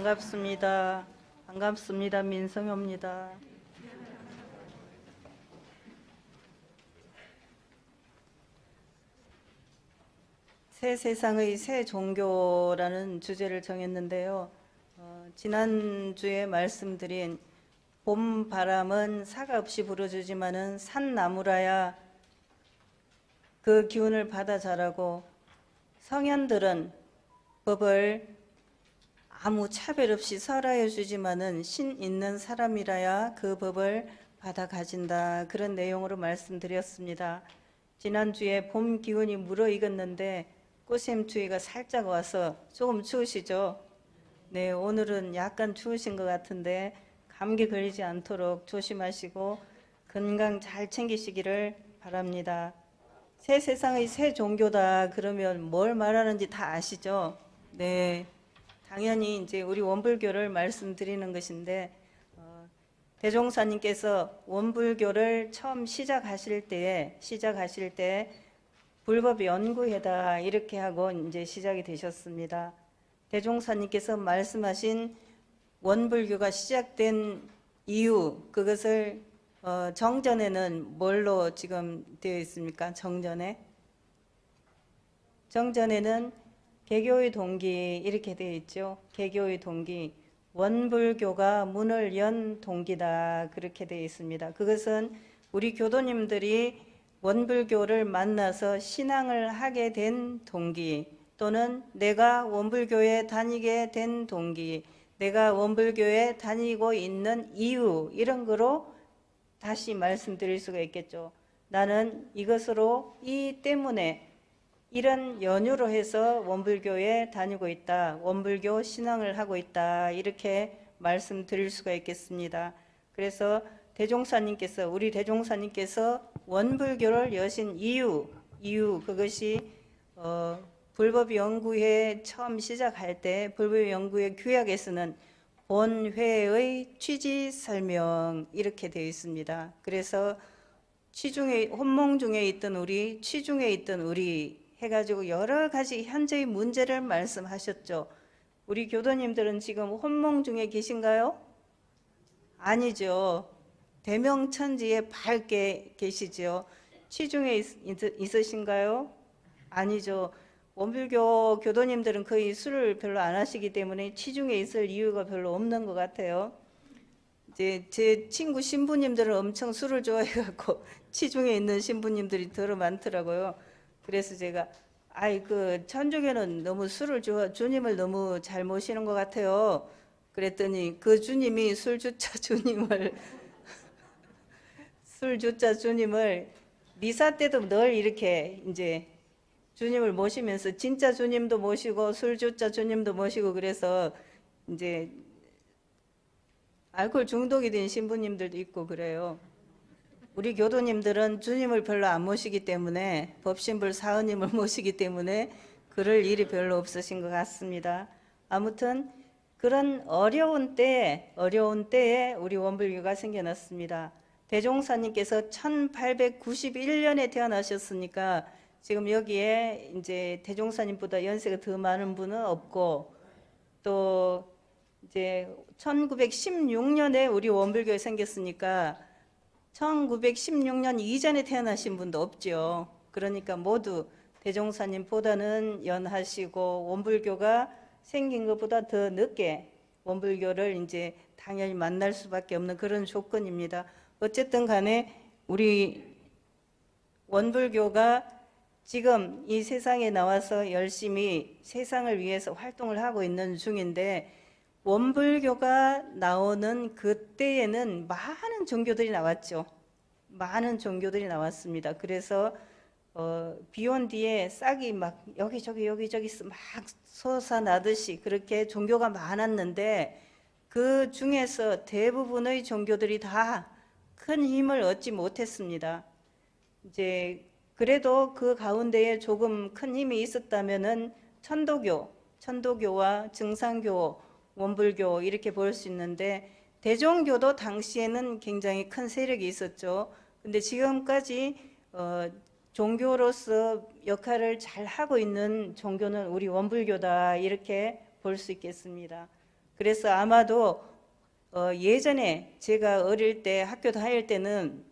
반갑습니다. 반갑습니다. 민성효입니다. 새 세상의 새 종교라는 주제를 정했는데요. 지난주에 말씀드린 봄 바람은 사가 없이 불어주지만은 산나무라야 그 기운을 받아 자라고, 성현들은 법을 아무 차별 없이 설하여 주지만은 신 있는 사람이라야 그 법을 받아 가진다. 그런 내용으로 말씀드렸습니다. 지난주에 봄 기운이 무르익었는데 꽃샘추위가 살짝 와서 조금 추우시죠? 네, 오늘은 약간 추우신 것 같은데 감기 걸리지 않도록 조심하시고 건강 잘 챙기시기를 바랍니다. 새 세상의 새 종교다 그러면 뭘 말하는지 다 아시죠? 네, 당연히 이제 우리 원불교를 말씀드리는 것인데, 대종사님께서 원불교를 처음 시작하실 때 불법 연구회다 이렇게 하고 이제 시작이 되셨습니다. 대종사님께서 말씀하신 원불교가 시작된 이유, 그것을 정전에는 뭘로 지금 되어 있습니까? 정전에는 개교의 동기 이렇게 되어 있죠. 개교의 동기, 원불교가 문을 연 동기다 그렇게 되어 있습니다. 그것은 우리 교도님들이 원불교를 만나서 신앙을 하게 된 동기, 또는 내가 원불교에 다니게 된 동기, 내가 원불교에 다니고 있는 이유, 이런 거로 다시 말씀드릴 수가 있겠죠. 나는 이것으로 이 때문에 이런 연유로 해서 원불교에 다니고 있다, 원불교 신앙을 하고 있다, 이렇게 말씀드릴 수가 있겠습니다. 그래서 우리 대종사님께서 원불교를 여신 이유 그것이 불법연구회 처음 시작할 때 불법연구회 규약에서는 본회의 취지 설명 이렇게 되어 있습니다. 그래서 혼몽 중에 있던 우리, 취중에 있던 우리 해가지고 여러 가지 현재의 문제를 말씀하셨죠. 우리 교도님들은 지금 혼몽 중에 계신가요? 아니죠. 대명천지에 밝게 계시죠. 취중에 있으신가요? 아니죠. 원불교 교도님들은 거의 술을 별로 안 하시기 때문에 취중에 있을 이유가 별로 없는 것 같아요. 이제 제 친구 신부님들은 엄청 술을 좋아해갖고 취중에 있는 신부님들이 더 많더라고요. 그래서 제가 천주교는 너무 주님을 너무 잘 모시는 것 같아요. 그랬더니 그 주님이 술주자 주님을 미사 때도 늘 이렇게 이제 주님을 모시면서 진짜 주님도 모시고 술주자 주님도 모시고, 그래서 이제 알코올 중독이 된 신부님들도 있고 그래요. 우리 교도님들은 주님을 별로 안 모시기 때문에, 법신불 사은님을 모시기 때문에 그럴 일이 별로 없으신 것 같습니다. 아무튼 그런 어려운 때에 우리 원불교가 생겨났습니다. 대종사님께서 1891년에 태어나셨으니까 지금 여기에 이제 대종사님보다 연세가 더 많은 분은 없고, 또 이제 1916년에 우리 원불교가 생겼으니까 1916년 이전에 태어나신 분도 없죠. 그러니까 모두 대종사님보다는 연하시고 원불교가 생긴 것보다 더 늦게 원불교를 이제 당연히 만날 수밖에 없는 그런 조건입니다. 어쨌든 간에 우리 원불교가 지금 이 세상에 나와서 열심히 세상을 위해서 활동을 하고 있는 중인데, 원불교가 나오는 그때에는 많은 종교들이 나왔죠. 많은 종교들이 나왔습니다. 그래서 비온 뒤에 싹이 막 여기저기 막 솟아나듯이 그렇게 종교가 많았는데, 그 중에서 대부분의 종교들이 다 큰 힘을 얻지 못했습니다. 이제 그래도 그 가운데에 조금 큰 힘이 있었다면은 천도교와 증산교, 원불교 이렇게 볼 수 있는데, 대종교도 당시에는 굉장히 큰 세력이 있었죠. 근데 지금까지 종교로서 역할을 잘 하고 있는 종교는 우리 원불교다 이렇게 볼 수 있겠습니다. 그래서 아마도 예전에 제가 어릴 때 학교 다닐 때는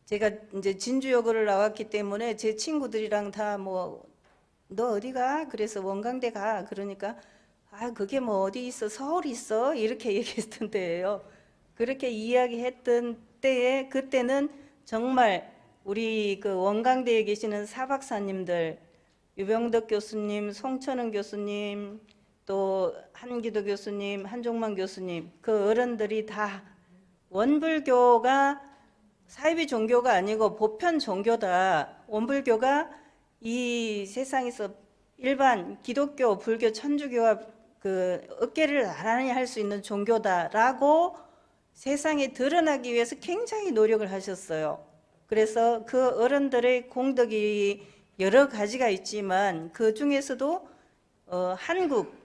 제가 이제 진주여고를 나왔기 때문에 제 친구들이랑 다 뭐 너 어디 가? 그래서 원광대 가. 그러니까 아 그게 뭐 어디 있어? 서울 있어? 이렇게 얘기했던 때예요. 그렇게 이야기했던 때에 그때는 정말 우리 그 원광대에 계시는 사박사님들 유병덕 교수님, 송천은 교수님, 또 한기도 교수님, 한종만 교수님 그 어른들이 다 원불교가 사이비 종교가 아니고 보편 종교다. 원불교가 이 세상에서 일반 기독교, 불교, 천주교와 그 어깨를 나란히 할 수 있는 종교다라고 세상에 드러나기 위해서 굉장히 노력을 하셨어요. 그래서 그 어른들의 공덕이 여러 가지가 있지만 그 중에서도 한국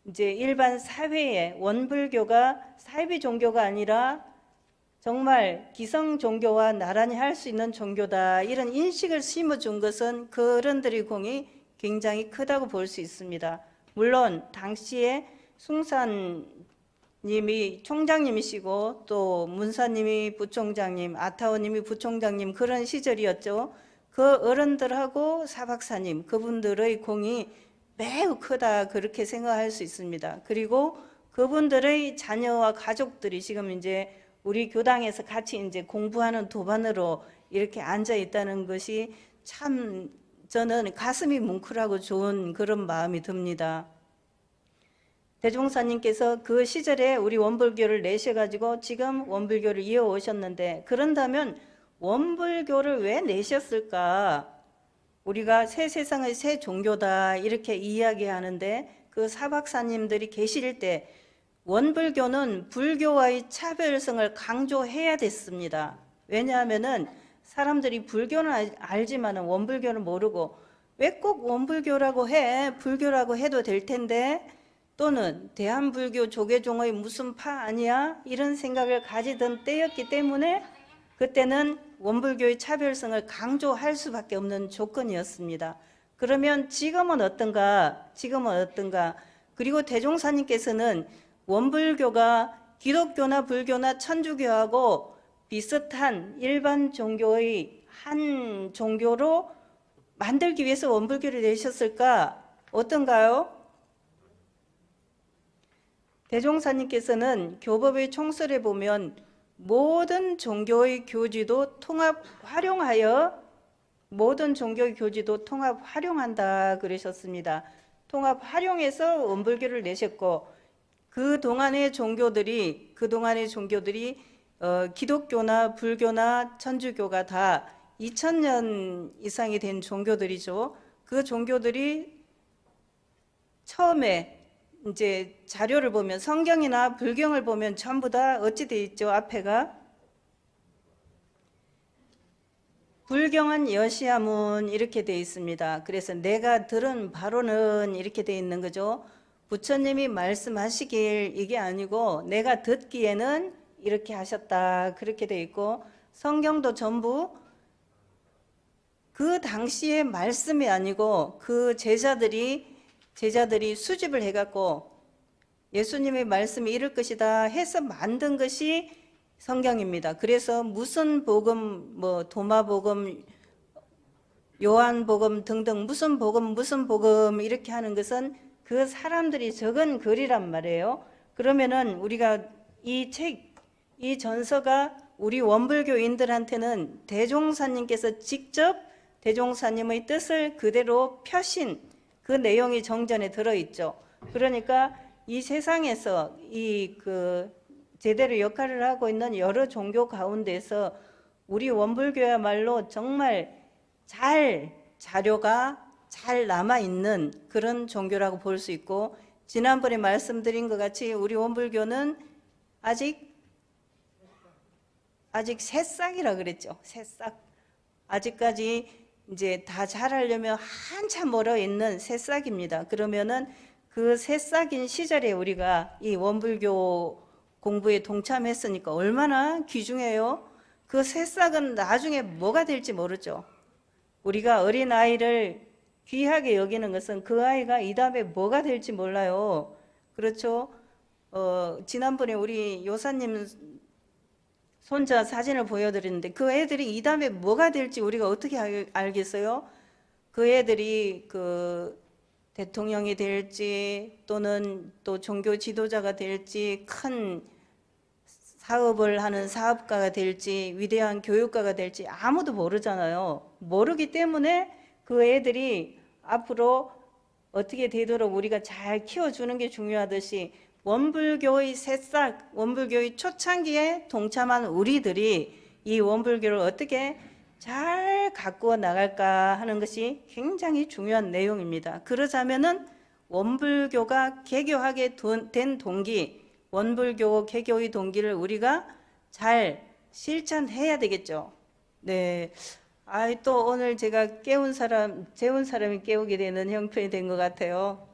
이제 일반 사회에 원불교가 사이비 종교가 아니라 정말 기성 종교와 나란히 할 수 있는 종교다 이런 인식을 심어준 것은 그 어른들의 공이 굉장히 크다고 볼 수 있습니다. 물론 당시에 숭산님이 총장님이시고 또 문사님이 부총장님, 아타오님이 부총장님 그런 시절이었죠. 그 어른들하고 사박사님 그분들의 공이 매우 크다 그렇게 생각할 수 있습니다. 그리고 그분들의 자녀와 가족들이 지금 이제 우리 교당에서 같이 이제 공부하는 도반으로 이렇게 앉아 있다는 것이 참 저는 가슴이 뭉클하고 좋은 그런 마음이 듭니다. 대종사님께서 그 시절에 우리 원불교를 내셔가지고 지금 원불교를 이어오셨는데 그런다면 원불교를 왜 내셨을까? 우리가 새 세상의 새 종교다 이렇게 이야기하는데 그 사박사님들이 계실 때 원불교는 불교와의 차별성을 강조해야 됐습니다. 왜냐하면은 사람들이 불교는 알지만 원불교는 모르고 왜 꼭 원불교라고 해? 불교라고 해도 될 텐데 또는 대한불교 조계종의 무슨 파 아니야? 이런 생각을 가지던 때였기 때문에 그때는 원불교의 차별성을 강조할 수밖에 없는 조건이었습니다. 그러면 지금은 어떤가? 그리고 대종사님께서는 원불교가 기독교나 불교나 천주교하고 비슷한 일반 종교의 한 종교로 만들기 위해서 원불교를 내셨을까? 어떤가요? 대종사님께서는 교법의 총설에 보면 모든 종교의 교지도 통합 활용한다 그러셨습니다. 통합 활용해서 원불교를 내셨고 그동안의 종교들이 기독교나 불교나 천주교가 다 2000년 이상이 된 종교들이죠. 그 종교들이 처음에 이제 자료를 보면 성경이나 불경을 보면 전부 다 어찌 돼 있죠? 앞에가 불경은 여시야문 이렇게 돼 있습니다. 그래서 내가 들은 바로는 이렇게 돼 있는 거죠. 부처님이 말씀하시길 이게 아니고 내가 듣기에는 이렇게 하셨다 그렇게 돼 있고 성경도 전부 그 당시의 말씀이 아니고 그 제자들이 수집을 해갖고 예수님의 말씀이 이럴 것이다 해서 만든 것이 성경입니다. 그래서 무슨 복음, 뭐 도마복음, 요한복음 등등 무슨 복음 이렇게 하는 것은 그 사람들이 적은 글이란 말이에요. 그러면은 우리가 이 책, 이 전서가 우리 원불교인들한테는 대종사님께서 직접 대종사님의 뜻을 그대로 펴신 그 내용이 정전에 들어있죠. 그러니까 이 세상에서 제대로 역할을 하고 있는 여러 종교 가운데서 우리 원불교야말로 정말 자료가 잘 남아있는 그런 종교라고 볼 수 있고 지난번에 말씀드린 것 같이 우리 원불교는 아직 새싹이라 그랬죠. 새싹. 아직까지 이제 다 자라려면 한참 멀어 있는 새싹입니다. 그러면은 그 새싹인 시절에 우리가 이 원불교 공부에 동참했으니까 얼마나 귀중해요. 그 새싹은 나중에 뭐가 될지 모르죠. 우리가 어린아이를 귀하게 여기는 것은 그 아이가 이 다음에 뭐가 될지 몰라요. 그렇죠? 지난번에 우리 요사님 손자 사진을 보여드렸는데 그 애들이 이 다음에 뭐가 될지 우리가 어떻게 알겠어요? 그 애들이 그 대통령이 될지 또는 또 종교 지도자가 될지 큰 사업을 하는 사업가가 될지 위대한 교육가가 될지 아무도 모르잖아요. 모르기 때문에 그 애들이 앞으로 어떻게 되도록 우리가 잘 키워주는 게 중요하듯이 원불교의 새싹, 원불교의 초창기에 동참한 우리들이 이 원불교를 어떻게 잘 가꾸어 나갈까 하는 것이 굉장히 중요한 내용입니다. 그러자면은 원불교가 개교하게 된 동기, 원불교 개교의 동기를 우리가 잘 실천해야 되겠죠. 네. 또 오늘 제가 재운 사람이 깨우게 되는 형편이 된 것 같아요.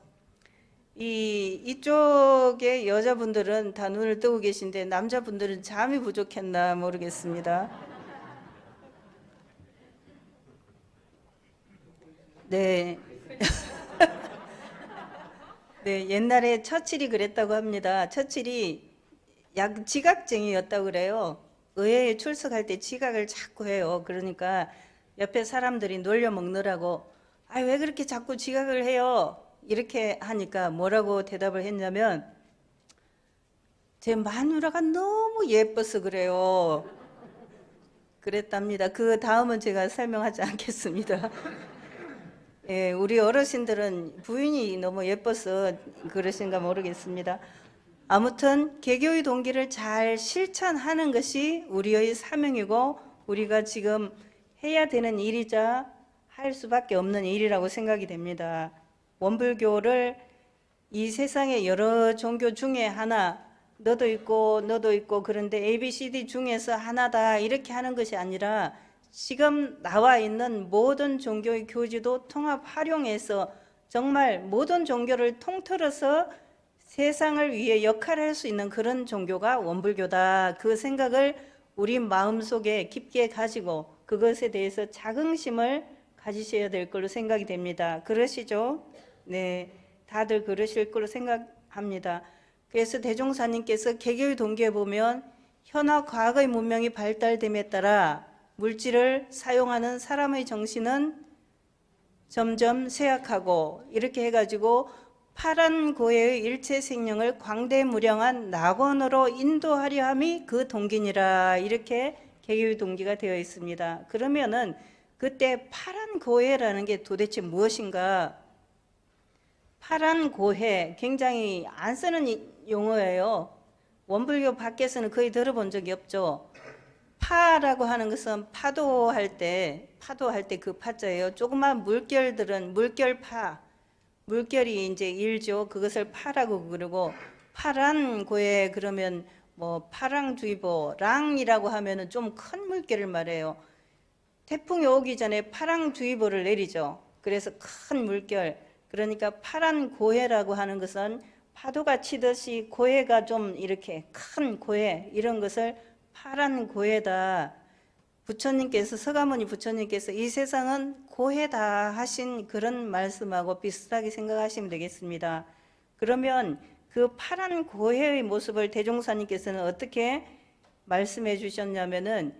이쪽에 여자분들은 다 눈을 뜨고 계신데 남자분들은 잠이 부족했나 모르겠습니다. 네. 네, 옛날에 처칠이 그랬다고 합니다. 처칠이 지각쟁이였다고 그래요. 의회에 출석할 때 지각을 자꾸 해요. 그러니까 옆에 사람들이 놀려 먹느라고 왜 그렇게 자꾸 지각을 해요? 이렇게 하니까 뭐라고 대답을 했냐면 제 마누라가 너무 예뻐서 그래요. 그랬답니다. 그 다음은 제가 설명하지 않겠습니다. 예, 우리 어르신들은 부인이 너무 예뻐서 그러신가 모르겠습니다. 아무튼 개교의 동기를 잘 실천하는 것이 우리의 사명이고 우리가 지금 해야 되는 일이자 할 수밖에 없는 일이라고 생각이 됩니다. 원불교를 이 세상의 여러 종교 중에 하나, 너도 있고 너도 있고 그런데 ABCD 중에서 하나다 이렇게 하는 것이 아니라 지금 나와 있는 모든 종교의 교지도 통합 활용해서 정말 모든 종교를 통틀어서 세상을 위해 역할을 할 수 있는 그런 종교가 원불교다. 그 생각을 우리 마음속에 깊게 가지고 그것에 대해서 자긍심을 가지셔야 될 걸로 생각이 됩니다. 그러시죠? 네, 다들 그러실 거로 생각합니다. 그래서 대종사님께서 개교의 동기에 보면 현화 과거의 문명이 발달됨에 따라 물질을 사용하는 사람의 정신은 점점 쇠약하고 이렇게 해가지고 파란 고해의 일체 생명을 광대무량한 낙원으로 인도하려 함이 그 동기니라 이렇게 개교의 동기가 되어 있습니다. 그러면은 그때 파란 고해라는 게 도대체 무엇인가? 파란 고해 굉장히 안 쓰는 용어예요. 원불교 밖에서는 거의 들어본 적이 없죠. 파라고 하는 것은 파도할 때 그 파자예요. 조그만 물결들은 물결파, 물결이 이제 일죠. 그것을 파라고 그러고 파란 고에 그러면 뭐 파랑주의보, 랑이라고 하면은 좀 큰 물결을 말해요. 태풍이 오기 전에 파랑주의보를 내리죠. 그래서 큰 물결. 그러니까 파란 고해라고 하는 것은 파도가 치듯이 고해가 좀 이렇게 큰 고해 이런 것을 파란 고해다. 부처님께서 서가모니 부처님께서 이 세상은 고해다 하신 그런 말씀하고 비슷하게 생각하시면 되겠습니다. 그러면 그 파란 고해의 모습을 대종사님께서는 어떻게 말씀해 주셨냐면은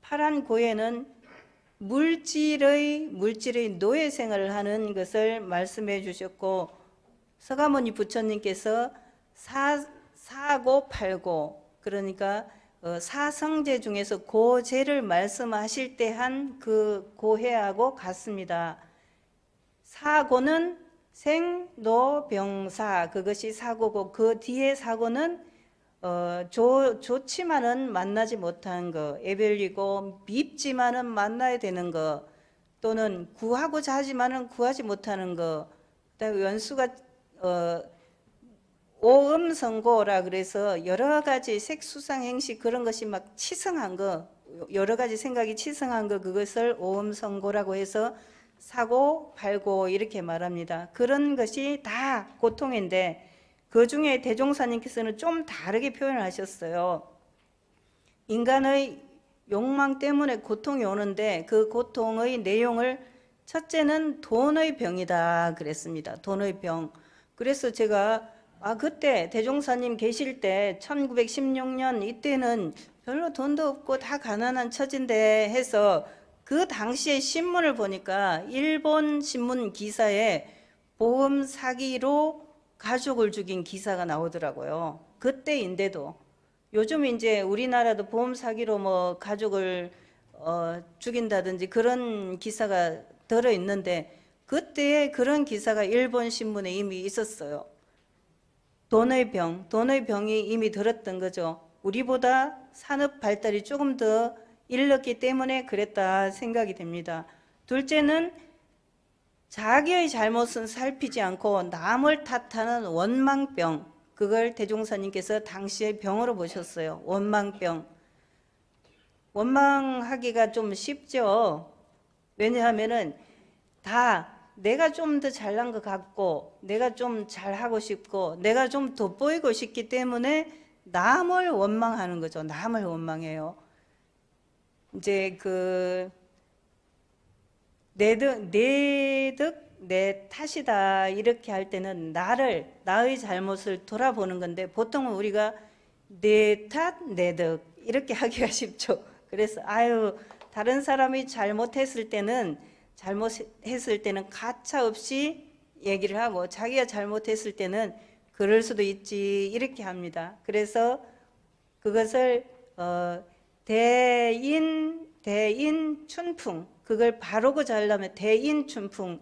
파란 고해는 물질의 노예 생활을 하는 것을 말씀해 주셨고 서가모니 부처님께서 사고 팔고 그러니까 사성제 중에서 고제를 말씀하실 때 한 그 고해하고 같습니다. 사고는 생로병사 그것이 사고고 그 뒤에 사고는 좋지만은 만나지 못한 거 애별리고 밉지만은 만나야 되는 거 또는 구하고자 하지만은 구하지 못하는 거 그다음에 원수가 오음성고라 그래서 여러 가지 색수상 행식 그런 것이 막 치성한 거 여러 가지 생각이 치성한 거 그것을 오음성고라고 해서 사고 팔고 이렇게 말합니다. 그런 것이 다 고통인데 그 중에 대종사님께서는 좀 다르게 표현을 하셨어요. 인간의 욕망 때문에 고통이 오는데 그 고통의 내용을 첫째는 돈의 병이다 그랬습니다. 돈의 병. 그래서 제가 그때 대종사님 계실 때 1916년 이때는 별로 돈도 없고 다 가난한 처진데 해서 그 당시에 신문을 보니까 일본 신문 기사에 보험 사기로 가족을 죽인 기사가 나오더라고요. 그때인데도 요즘 이제 우리나라도 보험 사기로 뭐 가족을 죽인다든지 그런 기사가 들어 있는데 그때 그런 기사가 일본 신문에 이미 있었어요. 돈의 병이 이미 들었던 거죠. 우리보다 산업 발달이 조금 더 일렀기 때문에 그랬다 생각이 됩니다. 둘째는 자기의 잘못은 살피지 않고 남을 탓하는 원망병. 그걸 대종사님께서 당시에 병으로 보셨어요. 원망병. 원망하기가 좀 쉽죠. 왜냐하면은 다 내가 좀 더 잘난 것 같고 내가 좀 잘하고 싶고 내가 좀 돋보이고 싶기 때문에 남을 원망하는 거죠. 남을 원망해요. 이제 내 탓이다 이렇게 할 때는 나의 잘못을 돌아보는 건데 보통은 우리가 내 탓, 내 덕 이렇게 하기가 쉽죠. 그래서 다른 사람이 잘못했을 때는 가차 없이 얘기를 하고 자기가 잘못했을 때는 그럴 수도 있지 이렇게 합니다. 그래서 그것을 대인춘풍 그걸 바르고 잘라면 대인춘풍.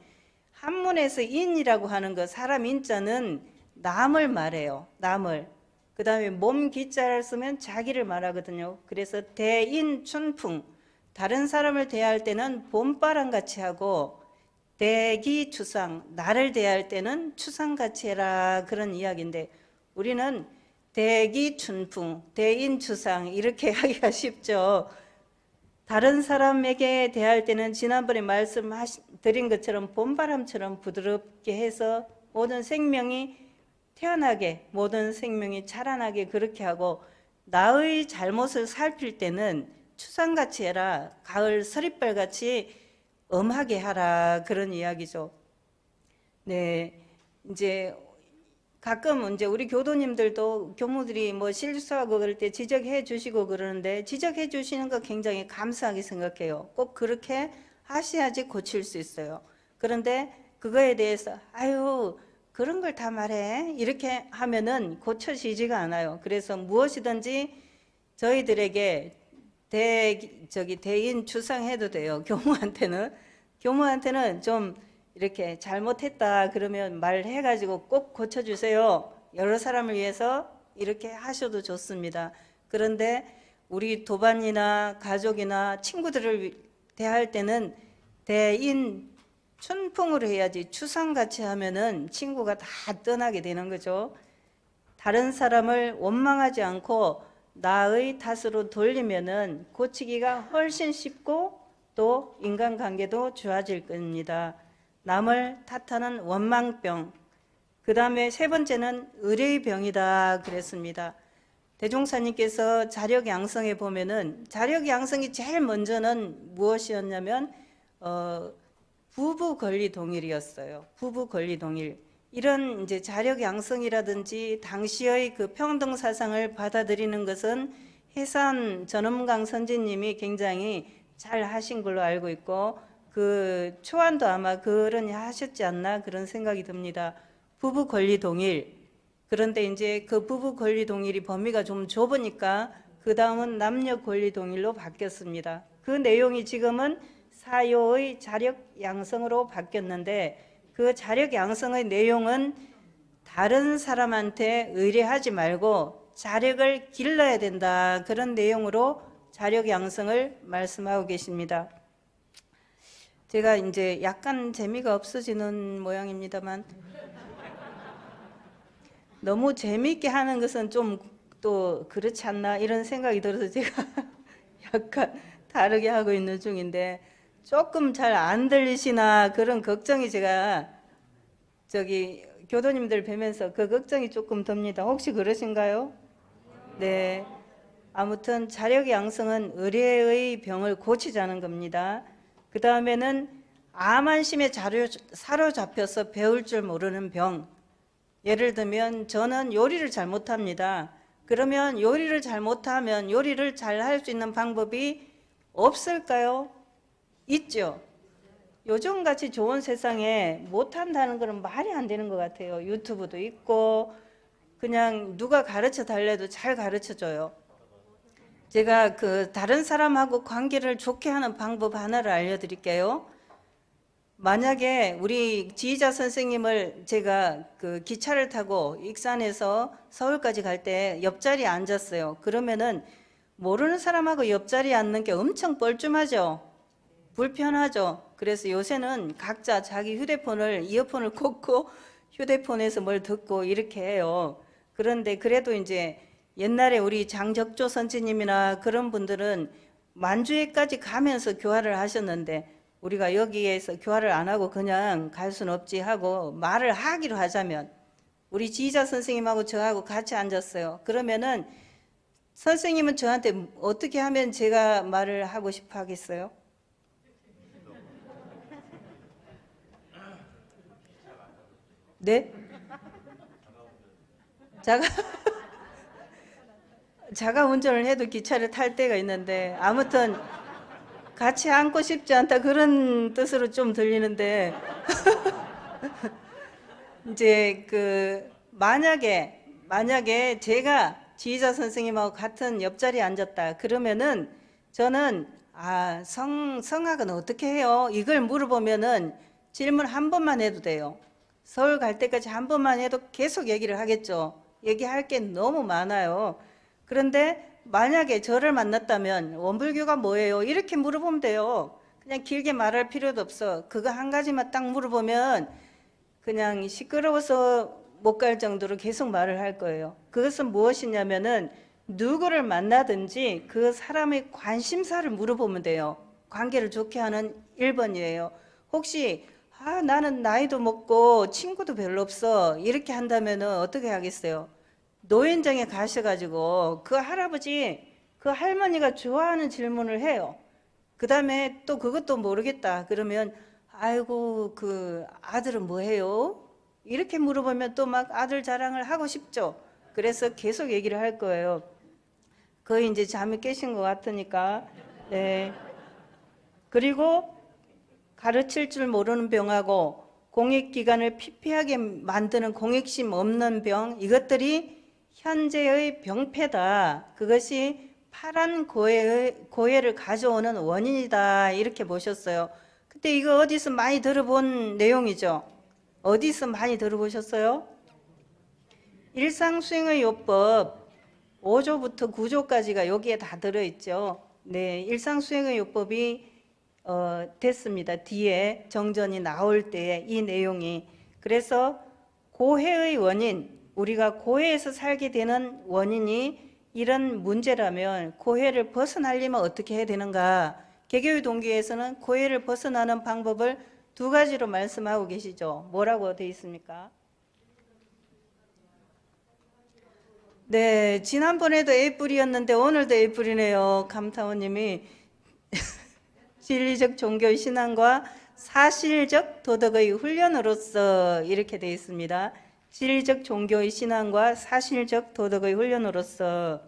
한문에서 인이라고 하는 거 사람 인자는 남을 말해요. 남을. 그 다음에 몸 기자를 쓰면 자기를 말하거든요. 그래서 대인춘풍. 다른 사람을 대할 때는 봄바람같이 하고 대기추상. 나를 대할 때는 추상같이 해라 그런 이야기인데 우리는 대기춘풍, 대인추상 이렇게 하기가 쉽죠. 다른 사람에게 대할 때는 지난번에 말씀드린 것처럼 봄바람처럼 부드럽게 해서 모든 생명이 태어나게 모든 생명이 자라나게 그렇게 하고 나의 잘못을 살필 때는 추상같이 해라 가을 서리발같이 엄하게 하라 그런 이야기죠. 네, 이제 가끔 이제 우리 교도님들도 교무들이 뭐 실수하고 그럴 때 지적해 주시고 그러는데 지적해 주시는 거 굉장히 감사하게 생각해요. 꼭 그렇게 하셔야지 고칠 수 있어요. 그런데 그거에 대해서 그런 걸 다 말해 이렇게 하면은 고쳐지지가 않아요. 그래서 무엇이든지 저희들에게 대인 추상해도 돼요. 교무한테는 좀 이렇게 잘못했다 그러면 말해가지고 꼭 고쳐주세요. 여러 사람을 위해서 이렇게 하셔도 좋습니다. 그런데 우리 도반이나 가족이나 친구들을 대할 때는 대인 춘풍으로 해야지 추상같이 하면은 친구가 다 떠나게 되는 거죠. 다른 사람을 원망하지 않고 나의 탓으로 돌리면은 고치기가 훨씬 쉽고 또 인간관계도 좋아질 겁니다. 남을 탓하는 원망병. 그 다음에 세 번째는 의뢰의 병이다 그랬습니다. 대종사님께서 자력양성에 보면은 자력양성이 제일 먼저는 무엇이었냐면 부부 권리 동일이었어요. 부부 권리 동일. 이런 이제 자력양성이라든지 당시의 그 평등 사상을 받아들이는 것은 해산 전엄강 선지님이 굉장히 잘 하신 걸로 알고 있고 그 초안도 아마 그러니 하셨지 않나 그런 생각이 듭니다. 부부 권리 동일. 그런데 이제 그 부부 권리 동일이 범위가 좀 좁으니까 그 다음은 남녀 권리 동일로 바뀌었습니다. 그 내용이 지금은 사요의 자력 양성으로 바뀌었는데 그 자력 양성의 내용은 다른 사람한테 의뢰하지 말고 자력을 길러야 된다 그런 내용으로 자력 양성을 말씀하고 계십니다. 제가 이제 약간 재미가 없어지는 모양입니다만 너무 재미있게 하는 것은 좀 또 그렇지 않나 이런 생각이 들어서 제가 약간 다르게 하고 있는 중인데 조금 잘 안 들리시나 그런 걱정이 제가 교도님들 뵈면서 그 걱정이 조금 듭니다. 혹시 그러신가요? 네. 아무튼 자력 양성은 의뢰의 병을 고치자는 겁니다. 그 다음에는 암안심에 사로잡혀서 배울 줄 모르는 병. 예를 들면 저는 요리를 잘 못합니다. 그러면 요리를 잘 못하면 요리를 잘 할 수 있는 방법이 없을까요? 있죠. 요즘같이 좋은 세상에 못한다는 것은 말이 안 되는 것 같아요. 유튜브도 있고 그냥 누가 가르쳐 달래도 잘 가르쳐 줘요. 제가 다른 사람하고 관계를 좋게 하는 방법 하나를 알려드릴게요. 만약에 우리 지휘자 선생님을 제가 기차를 타고 익산에서 서울까지 갈 때 옆자리에 앉았어요. 그러면은 모르는 사람하고 옆자리에 앉는 게 엄청 뻘쭘하죠. 불편하죠. 그래서 요새는 각자 자기 이어폰을 꽂고 휴대폰에서 뭘 듣고 이렇게 해요. 그런데 그래도 이제 옛날에 우리 장적조 선생님이나 그런 분들은 만주에까지 가면서 교화를 하셨는데 우리가 여기에서 교화를 안 하고 그냥 갈 순 없지 하고 말을 하기로 하자면 우리 지휘자 선생님하고 저하고 같이 앉았어요. 그러면은 선생님은 저한테 어떻게 하면 제가 말을 하고 싶어 하겠어요? 네? 자가 자가 운전을 해도 기차를 탈 때가 있는데 아무튼 같이 앉고 싶지 않다 그런 뜻으로 좀 들리는데 이제 만약에 제가 지휘자 선생님하고 같은 옆자리에 앉았다 그러면은 저는 성악은 어떻게 해요? 이걸 물어보면은 질문 한 번만 해도 돼요. 서울 갈 때까지 한 번만 해도 계속 얘기를 하겠죠. 얘기할 게 너무 많아요. 그런데 만약에 저를 만났다면 원불교가 뭐예요? 이렇게 물어보면 돼요. 그냥 길게 말할 필요도 없어. 그거 한 가지만 딱 물어보면 그냥 시끄러워서 못 갈 정도로 계속 말을 할 거예요. 그것은 무엇이냐면은 누구를 만나든지 그 사람의 관심사를 물어보면 돼요. 관계를 좋게 하는 1번이에요. 혹시 나는 나이도 먹고 친구도 별로 없어 이렇게 한다면 어떻게 하겠어요? 노현장에 가셔가지고 그 할아버지 그 할머니가 좋아하는 질문을 해요. 그 다음에 또 그것도 모르겠다 그러면 아이고 그 아들은 뭐 해요? 이렇게 물어보면 또 막 아들 자랑을 하고 싶죠. 그래서 계속 얘기를 할 거예요. 거의 이제 잠이 깨신 것 같으니까. 네. 그리고 가르칠 줄 모르는 병하고 공익기관을 피폐하게 만드는 공익심 없는 병, 이것들이 현재의 병폐다. 그것이 파란 고해를 가져오는 원인이다. 이렇게 보셨어요. 근데 이거 어디서 많이 들어본 내용이죠? 어디서 많이 들어보셨어요? 일상수행의 요법 5조부터 9조까지가 여기에 다 들어있죠. 네, 일상수행의 요법이 됐습니다. 뒤에 정전이 나올 때 이 내용이. 그래서 고해의 원인, 우리가 고해에서 살게 되는 원인이 이런 문제라면 고해를 벗어나려면 어떻게 해야 되는가? 개교의 동기에서는 고해를 벗어나는 방법을 2가지로 말씀하고 계시죠. 뭐라고 되어 있습니까? 네, 지난번에도 A뿔이었는데 오늘도 A뿔이네요. 감사원님이 진리적 종교 신앙과 사실적 도덕의 훈련으로서 이렇게 되어 있습니다. 진리적 종교의 신앙과 사실적 도덕의 훈련으로서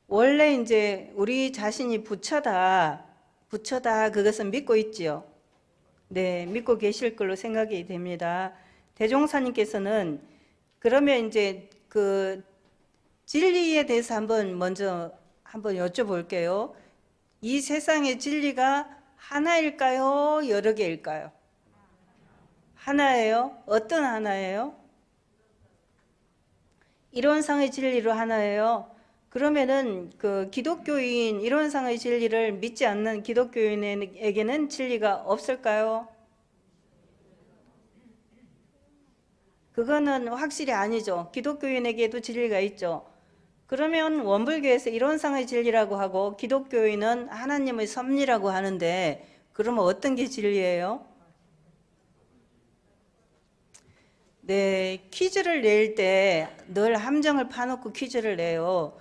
원래 이제 우리 자신이 부처다 그것은 믿고 있지요. 네, 믿고 계실 걸로 생각이 됩니다. 대종사님께서는 그러면 이제 진리에 대해서 먼저 여쭤볼게요. 이 세상의 진리가 하나일까요? 여러 개일까요? 하나예요? 어떤 하나예요? 이론상의 진리로 하나예요? 그러면은 기독교인 이론상의 진리를 믿지 않는 기독교인에게는 진리가 없을까요? 그거는 확실히 아니죠. 기독교인에게도 진리가 있죠. 그러면 원불교에서 이론상의 진리라고 하고 기독교인은 하나님의 섭리라고 하는데 그러면 어떤 게 진리예요? 네, 퀴즈를 낼 때 늘 함정을 파놓고 퀴즈를 내요.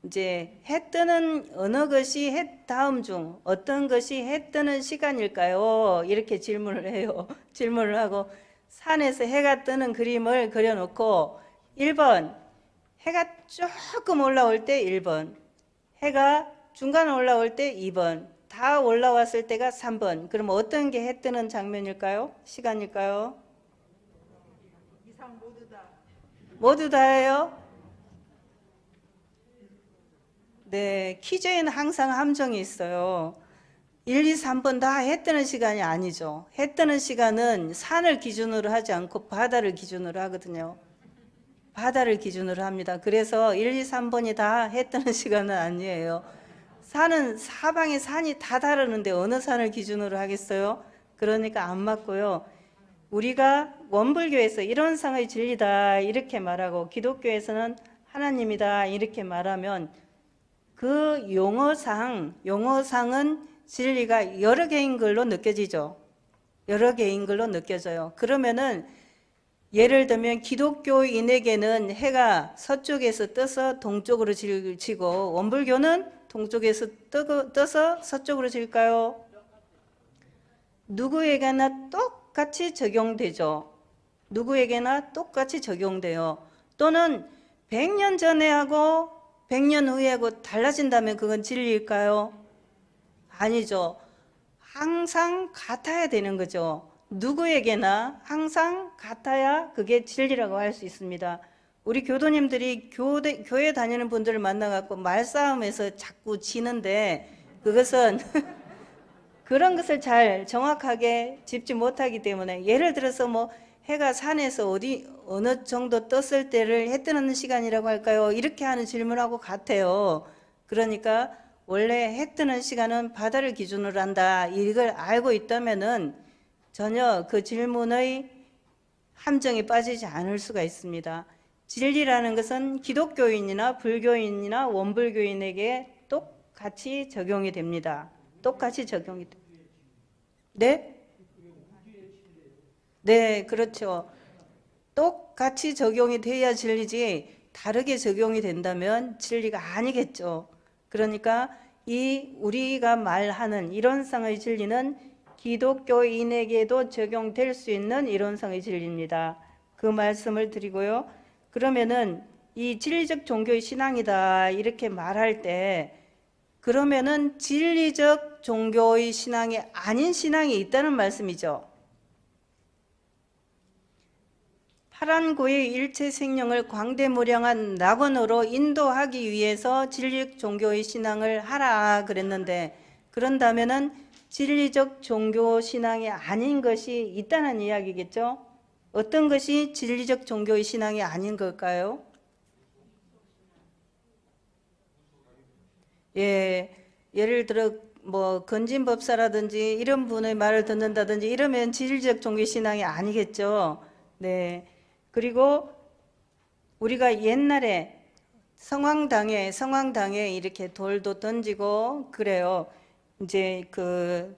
이제 해 뜨는 어느 것이 해 다음 중 어떤 것이 해 뜨는 시간일까요? 이렇게 질문을 해요. 질문을 하고 산에서 해가 뜨는 그림을 그려놓고 1번 해가 조금 올라올 때 1번, 해가 중간에 올라올 때 2번, 다 올라왔을 때가 3번. 그럼 어떤 게 해 뜨는 장면일까요? 시간일까요? 이상 모두 다. 모두 다예요? 네, 퀴즈에는 항상 함정이 있어요. 1, 2, 3번 다 해 뜨는 시간이 아니죠. 해 뜨는 시간은 산을 기준으로 하지 않고 바다를 기준으로 하거든요. 바다를 기준으로 합니다. 그래서 1, 2, 3번이 다 해 뜨는 시간은 아니에요. 산은 사방에 산이 다 다르는데 어느 산을 기준으로 하겠어요? 그러니까 안 맞고요. 우리가 원불교에서 이런 상의 진리다 이렇게 말하고 기독교에서는 하나님이다 이렇게 말하면 그 용어상은 진리가 여러 개인 걸로 느껴지죠. 여러 개인 걸로 느껴져요. 그러면은 예를 들면 기독교인에게는 해가 서쪽에서 떠서 동쪽으로 지고 원불교는 동쪽에서 떠서 서쪽으로 질까요? 누구에게나 똑같이 적용되죠. 누구에게나 똑같이 적용돼요. 또는 100년 전에 하고 100년 후에 하고 달라진다면 그건 진리일까요? 아니죠. 항상 같아야 되는 거죠. 누구에게나 항상 같아야 그게 진리라고 할 수 있습니다. 우리 교도님들이 교회 다니는 분들을 만나갖고 말싸움에서 자꾸 지는데 그것은 그런 것을 잘 정확하게 짚지 못하기 때문에 예를 들어서 뭐 해가 산에서 어느 정도 떴을 때를 해 뜨는 시간이라고 할까요? 이렇게 하는 질문하고 같아요. 그러니까 원래 해 뜨는 시간은 바다를 기준으로 한다. 이걸 알고 있다면은 전혀 그 질문의 함정에 빠지지 않을 수가 있습니다. 진리라는 것은 기독교인이나 불교인이나 원불교인에게 똑같이 적용이 됩니다. 똑같이 적용이 됩니다. 네? 네, 그렇죠. 똑같이 적용이 돼야 진리지 다르게 적용이 된다면 진리가 아니겠죠. 그러니까 이 우리가 말하는 이론상의 진리는 기독교인에게도 적용될 수 있는 이론상의 진리입니다. 그 말씀을 드리고요. 그러면은 이 진리적 종교의 신앙이다 이렇게 말할 때 그러면은 진리적 종교의 신앙이 아닌 신앙이 있다는 말씀이죠. 파란고의 일체 생명을 광대무량한 낙원으로 인도하기 위해서 진리적 종교의 신앙을 하라 그랬는데 그런다면은 진리적 종교 신앙이 아닌 것이 있다는 이야기겠죠? 어떤 것이 진리적 종교의 신앙이 아닌 걸까요? 예, 예를 들어 뭐 건진법사라든지 이런 분의 말을 듣는다든지 이러면 진리적 종교 신앙이 아니겠죠. 네. 그리고 우리가 옛날에 성황당에 이렇게 돌도 던지고 그래요. 이제 그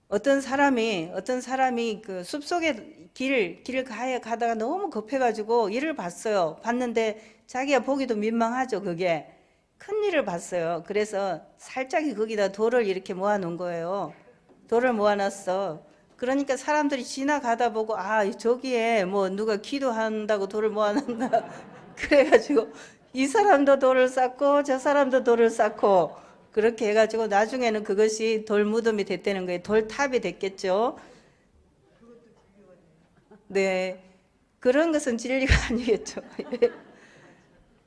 어떤 사람이 그 숲속에 길을 가다가 너무 급해가지고 일을 봤어요. 봤는데 자기가 보기도 민망하죠. 그게 큰 일을 봤어요. 그래서 살짝이 거기다 돌을 이렇게 모아놓은 거예요. 돌을 모아놨어. 그러니까 사람들이 지나가다 보고 아 저기에 뭐 누가 기도한다고 돌을 모아놨나 그래가지고 이 사람도 돌을 쌓고 저 사람도 돌을 쌓고 그렇게 해가지고 나중에는 그것이 돌 무덤이 됐다는 거예요. 돌탑이 됐겠죠. 네, 그런 것은 진리가 아니겠죠.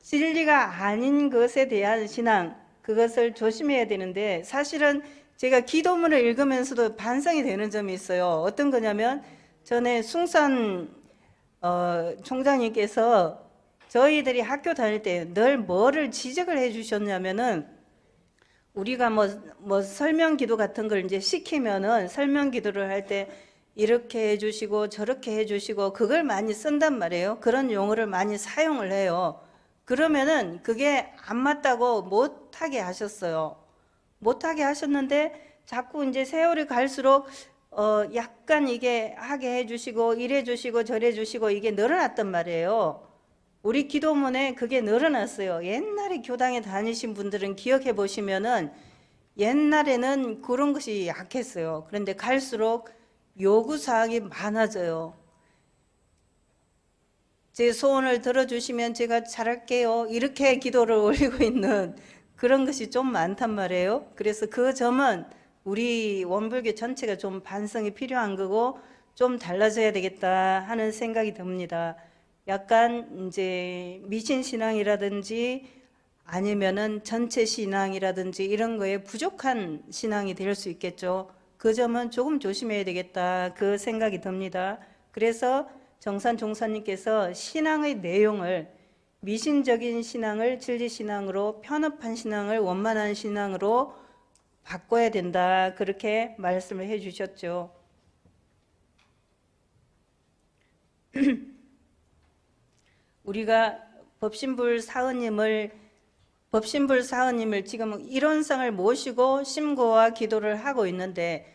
진리가 아닌 것에 대한 신앙, 그것을 조심해야 되는데 사실은 제가 기도문을 읽으면서도 반성이 되는 점이 있어요. 어떤 거냐면 전에 숭산 총장님께서 저희들이 학교 다닐 때 늘 뭐를 지적을 해 주셨냐면은 우리가 뭐 설명 기도 같은 걸 이제 시키면은 설명 기도를 할 때 이렇게 해 주시고 저렇게 해 주시고 그걸 많이 쓴단 말이에요. 그런 용어를 많이 사용을 해요. 그러면은 그게 안 맞다고 못하게 하셨어요. 못하게 하셨는데 자꾸 이제 세월이 갈수록 약간 이게 하게 해주시고 이래 주시고 저래 주시고 이게 늘어났단 말이에요. 우리 기도문에 그게 늘어났어요. 옛날에 교당에 다니신 분들은 기억해 보시면은 옛날에는 그런 것이 약했어요. 그런데 갈수록 요구사항이 많아져요. 제 소원을 들어주시면 제가 잘할게요. 이렇게 기도를 올리고 있는 그런 것이 좀 많단 말이에요. 그래서 그 점은 우리 원불교 전체가 좀 반성이 필요한 거고 좀 달라져야 되겠다 하는 생각이 듭니다. 약간 이제 미신 신앙이라든지 아니면은 전체 신앙이라든지 이런 거에 부족한 신앙이 될 수 있겠죠. 그 점은 조금 조심해야 되겠다 그 생각이 듭니다. 그래서 정산 종사님께서 신앙의 내용을 미신적인 신앙을 진리신앙으로, 편협한 신앙을 원만한 신앙으로 바꿔야 된다 그렇게 말씀을 해 주셨죠. 우리가 법신불 사은님을 지금 일원상을 모시고 심고와 기도를 하고 있는데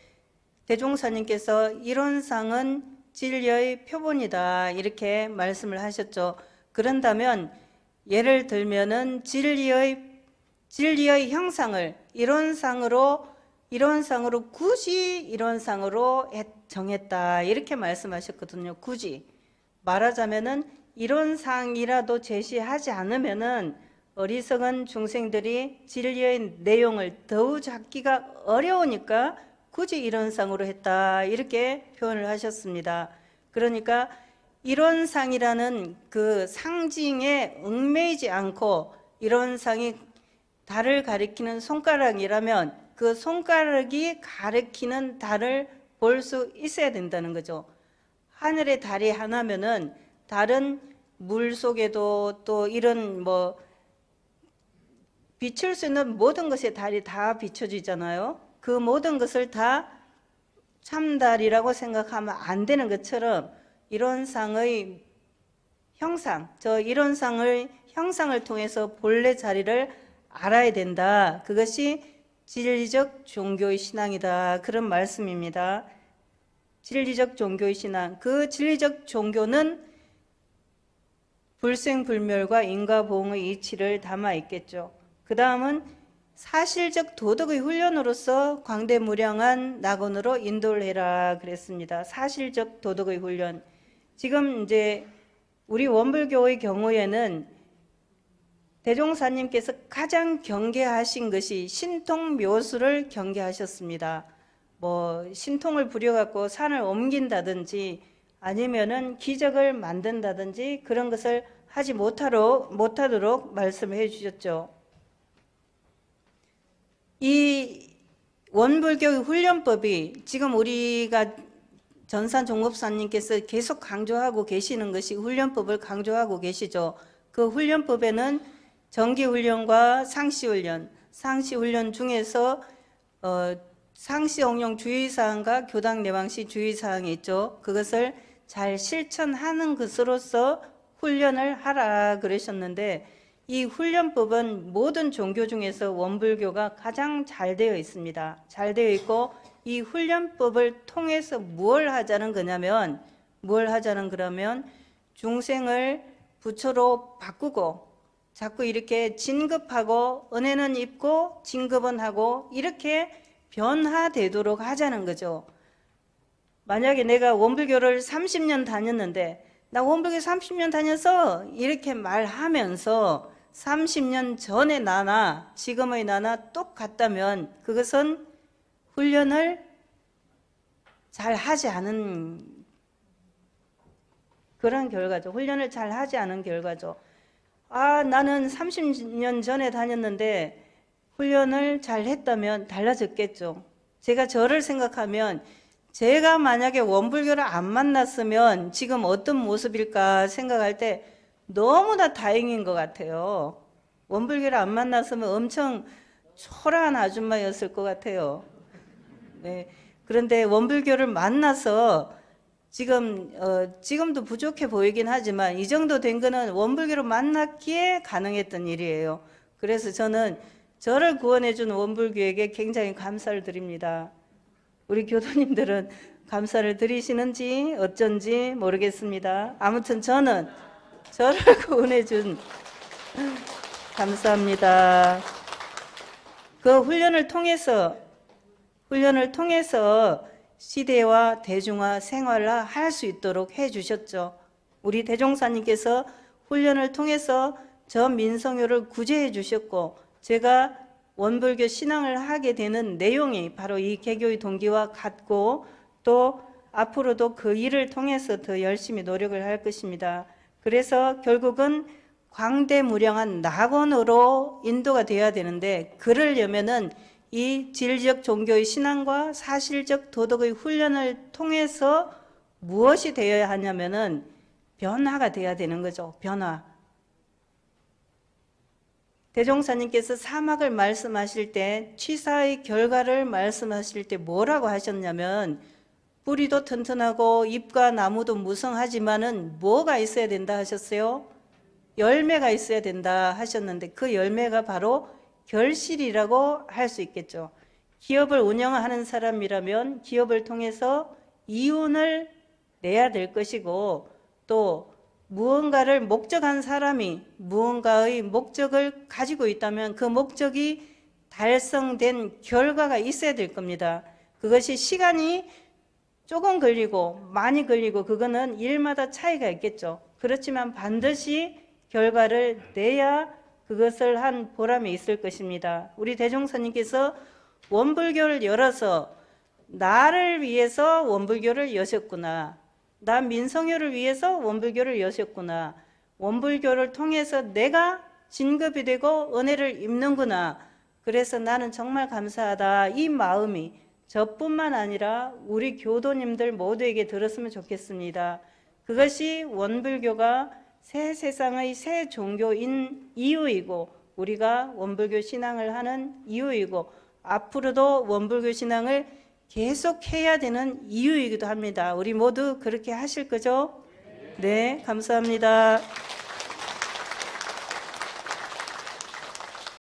대종사님께서 일원상은 진리의 표본이다 이렇게 말씀을 하셨죠. 그런다면 예를 들면은 진리의 형상을 이론상으로 굳이 이론상으로 정했다 이렇게 말씀하셨거든요. 굳이 말하자면은 이론상이라도 제시하지 않으면은 어리석은 중생들이 진리의 내용을 더욱 잡기가 어려우니까 굳이 이론상으로 했다 이렇게 표현을 하셨습니다. 그러니까 이론상이라는 그 상징에 얽매이지 않고 이론상이 달을 가리키는 손가락이라면 그 손가락이 가리키는 달을 볼 수 있어야 된다는 거죠. 하늘의 달이 하나면은 달은 물 속에도 또 이런 뭐 비출 수 있는 모든 것에 달이 다 비춰지잖아요. 그 모든 것을 다 참달이라고 생각하면 안 되는 것처럼 이론상의 형상, 저 이론상의 형상을 통해서 본래 자리를 알아야 된다. 그것이 진리적 종교의 신앙이다. 그런 말씀입니다. 진리적 종교의 신앙. 그 진리적 종교는 불생불멸과 인과보응의 이치를 담아 있겠죠. 그 다음은 사실적 도덕의 훈련으로서 광대무량한 낙원으로 인도를 해라 그랬습니다. 사실적 도덕의 훈련. 지금 이제 우리 원불교의 경우에는 대종사님께서 가장 경계하신 것이 신통묘수를 경계하셨습니다. 뭐 신통을 부려갖고 산을 옮긴다든지 아니면은 기적을 만든다든지 그런 것을 하지 못하도록 말씀해 주셨죠. 이 원불교의 훈련법이 지금 우리가 전산 종법사님께서 계속 강조하고 계시는 것이 훈련법을 강조하고 계시죠. 그 훈련법에는 정기훈련과 상시훈련, 상시훈련 중에서 상시옹용 주의사항과 교당 내방시 주의사항이 있죠. 그것을 잘 실천하는 것으로서 훈련을 하라 그러셨는데 이 훈련법은 모든 종교 중에서 원불교가 가장 잘 되어 있습니다. 잘 되어 있고 이 훈련법을 통해서 뭘 하자는 거냐면 그러면 중생을 부처로 바꾸고 자꾸 이렇게 진급하고 은혜는 입고 진급은 하고 이렇게 변화되도록 하자는 거죠. 만약에 내가 원불교를 30년 다녔는데 나 원불교 30년 다녀서 이렇게 말하면서 30년 전의 나나 지금의 나나 똑같다면 그것은 훈련을 잘 하지 않은 그런 결과죠. 훈련을 잘 하지 않은 결과죠. 아, 나는 30년 전에 다녔는데 훈련을 잘 했다면 달라졌겠죠. 제가 저를 생각하면 제가 만약에 원불교를 안 만났으면 지금 어떤 모습일까 생각할 때 너무나 다행인 것 같아요. 원불교를 안 만났으면 엄청 초라한 아줌마였을 것 같아요. 네. 그런데 원불교를 만나서 지금도 부족해 보이긴 하지만 이 정도 된 거는 원불교를 만났기에 가능했던 일이에요. 그래서 저는 저를 구원해 준 원불교에게 굉장히 감사를 드립니다. 우리 교도님들은 감사를 드리시는지 어쩐지 모르겠습니다. 아무튼 저는 저를 구원해준 감사합니다. 그 훈련을 통해서 시대와 대중화, 생활화 할 수 있도록 해주셨죠. 우리 대종사님께서 훈련을 통해서 저 민성효를 구제해 주셨고, 제가 원불교 신앙을 하게 되는 내용이 바로 이 개교의 동기와 같고, 또 앞으로도 그 일을 통해서 더 열심히 노력을 할 것입니다. 그래서 결국은 광대무량한 낙원으로 인도가 되어야 되는데, 그러려면은 이 질적 종교의 신앙과 사실적 도덕의 훈련을 통해서 무엇이 되어야 하냐면은 변화가 되어야 되는 거죠. 변화. 대종사님께서 사막을 말씀하실 때, 취사의 결과를 말씀하실 때 뭐라고 하셨냐면, 뿌리도 튼튼하고 잎과 나무도 무성하지만은 뭐가 있어야 된다 하셨어요? 열매가 있어야 된다 하셨는데, 그 열매가 바로 결실이라고 할 수 있겠죠. 기업을 운영하는 사람이라면 기업을 통해서 이윤을 내야 될 것이고, 또 무언가를 목적한 사람이 무언가의 목적을 가지고 있다면 그 목적이 달성된 결과가 있어야 될 겁니다. 그것이 시간이 조금 걸리고 많이 걸리고 그거는 일마다 차이가 있겠죠. 그렇지만 반드시 결과를 내야 그것을 한 보람이 있을 것입니다. 우리 대종사님께서 원불교를 열어서 나를 위해서 원불교를 여셨구나. 나 민성효를 위해서 원불교를 여셨구나. 원불교를 통해서 내가 진급이 되고 은혜를 입는구나. 그래서 나는 정말 감사하다. 이 마음이 저뿐만 아니라 우리 교도님들 모두에게 들었으면 좋겠습니다. 그것이 원불교가 새 세상의 새 종교인 이유이고, 우리가 원불교 신앙을 하는 이유이고, 앞으로도 원불교 신앙을 계속해야 되는 이유이기도 합니다. 우리 모두 그렇게 하실 거죠? 네, 감사합니다.